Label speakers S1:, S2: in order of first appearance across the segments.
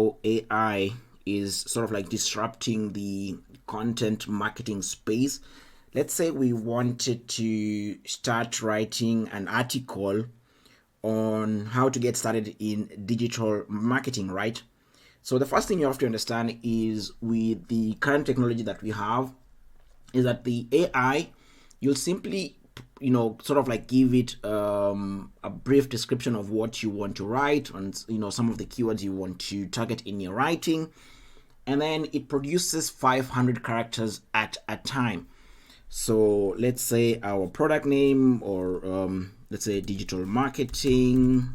S1: how AI is sort of like disrupting the content marketing space. Let's say we wanted to start writing an article on how to get started in digital marketing, right? So the first thing you have to understand is, with the current technology that we have, is that the AI, you'll simply, sort of like give it a brief description of what you want to write, and some of the keywords you want to target in your writing, and then it produces 500 characters at a time. So let's say our product name, or let's say digital marketing.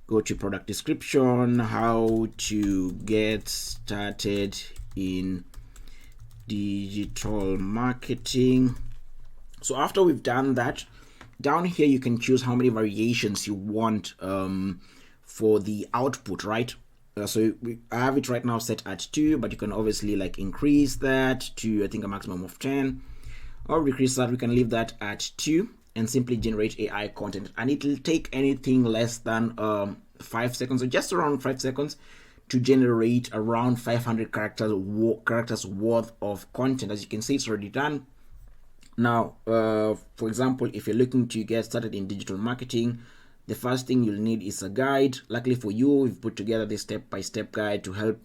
S1: Go to product description, how to get started in digital marketing. So after we've done that, down here you can choose how many variations you want for the output, right? I have it right now set at 2, but you can obviously like increase that to, I think, a maximum of 10, or decrease that. We can leave that at 2 and simply generate AI content, and it will take anything less than 5 seconds, or just around 5 seconds, to generate around 500 characters worth of content. As you can see, it's already done. Now, for example, if you're looking to get started in digital marketing, the first thing you'll need is a guide. Luckily for you, we've put together this step-by-step guide to help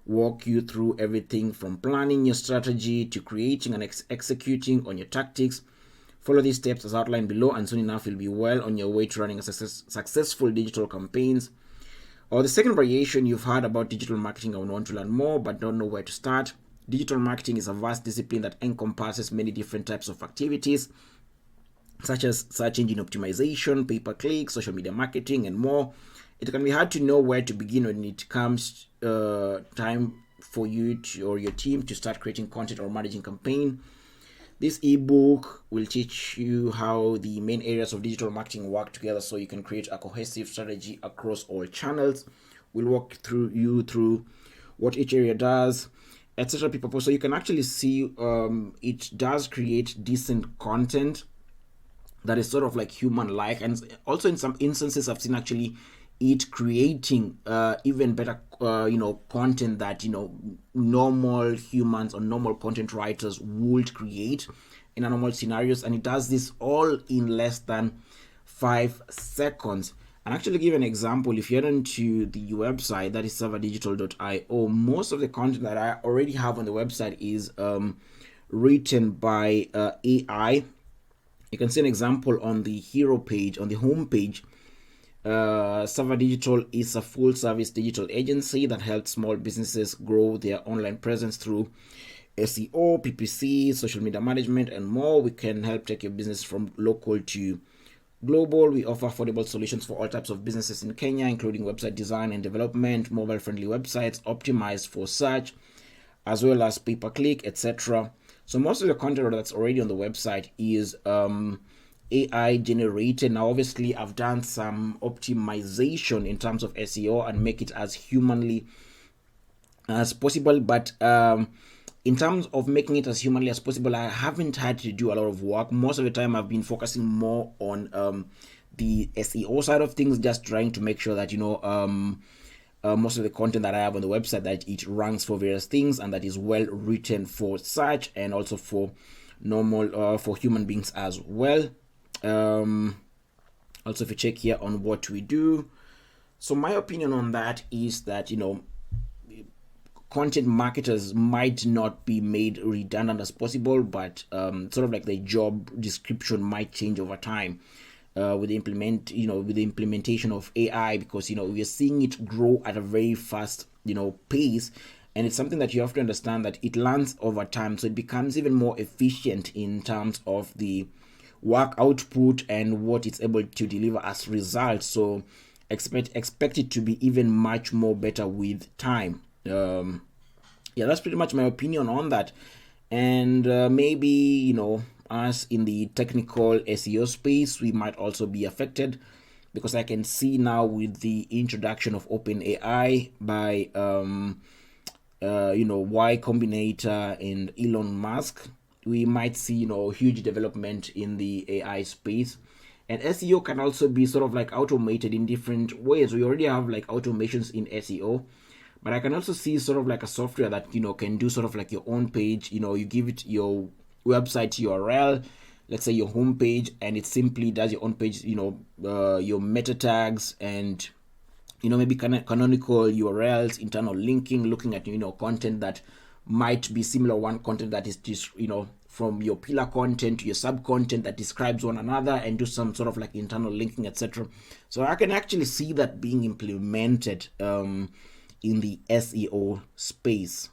S1: walk you through everything from planning your strategy to creating and executing on your tactics. Follow these steps as outlined below, and soon enough you'll be well on your way to running a successful digital campaigns. Or the second variation, you've heard about digital marketing and want to learn more but don't know where to start. Digital marketing is a vast discipline that encompasses many different types of activities, such as search engine optimization, pay-per-click, social media marketing, and more. It can be hard to know where to begin when it comes time for you or your team to start creating content or managing campaign. This ebook will teach you how the main areas of digital marketing work together, so you can create a cohesive strategy across all channels. We'll walk you through what each area does, etc. People, so you can actually see it does create decent content that is sort of like human-like, and also in some instances I've seen actually it creating even better content that normal humans or normal content writers would create in a normal scenarios, and it does this all in less than 5 seconds. And actually give an example, if you head into the website, that is serverdigital.io, most of the content that I already have on the website is written by AI. You can see an example on the hero page, on the home page. Server Digital is a full-service digital agency that helps small businesses grow their online presence through SEO, PPC, social media management, and more. We can help take your business from local to global. We offer affordable solutions for all types of businesses in Kenya, including website design and development, mobile-friendly websites optimized for search, as well as pay-per-click, etc. So most of the content that's already on the website is AI generated. Now obviously I've done some optimization in terms of SEO and make it as humanly as possible, but in terms of making it as humanly as possible, I haven't had to do a lot of work. Most of the time I've been focusing more on the SEO side of things, just trying to make sure that most of the content that I have on the website, that it ranks for various things and that is well written for search and also for normal for human beings as well. Also, if you check here on what we do, so my opinion on that is that content marketers might not be made redundant as possible, but sort of like the job description might change over time with the implementation of AI, because we are seeing it grow at a very fast pace, and it's something that you have to understand that it learns over time, so it becomes even more efficient in terms of the work output and what it's able to deliver as results. So expect it to be even much more better with time. Yeah, that's pretty much my opinion on that. And maybe us in the technical SEO space, we might also be affected, because I can see now with the introduction of OpenAI by Y Combinator and Elon Musk, we might see huge development in the AI space. And SEO can also be sort of like automated in different ways. We already have like automations in SEO, but I can also see sort of like a software that can do sort of like your own page. You give it your website URL, let's say your home page, and it simply does your own page. Your meta tags and maybe canonical URLs, internal linking, looking at content that might be similar, one content that is just from your pillar content to your sub content that describes one another, and do some sort of like internal linking, etc. So I can actually see that being implemented in the SEO space.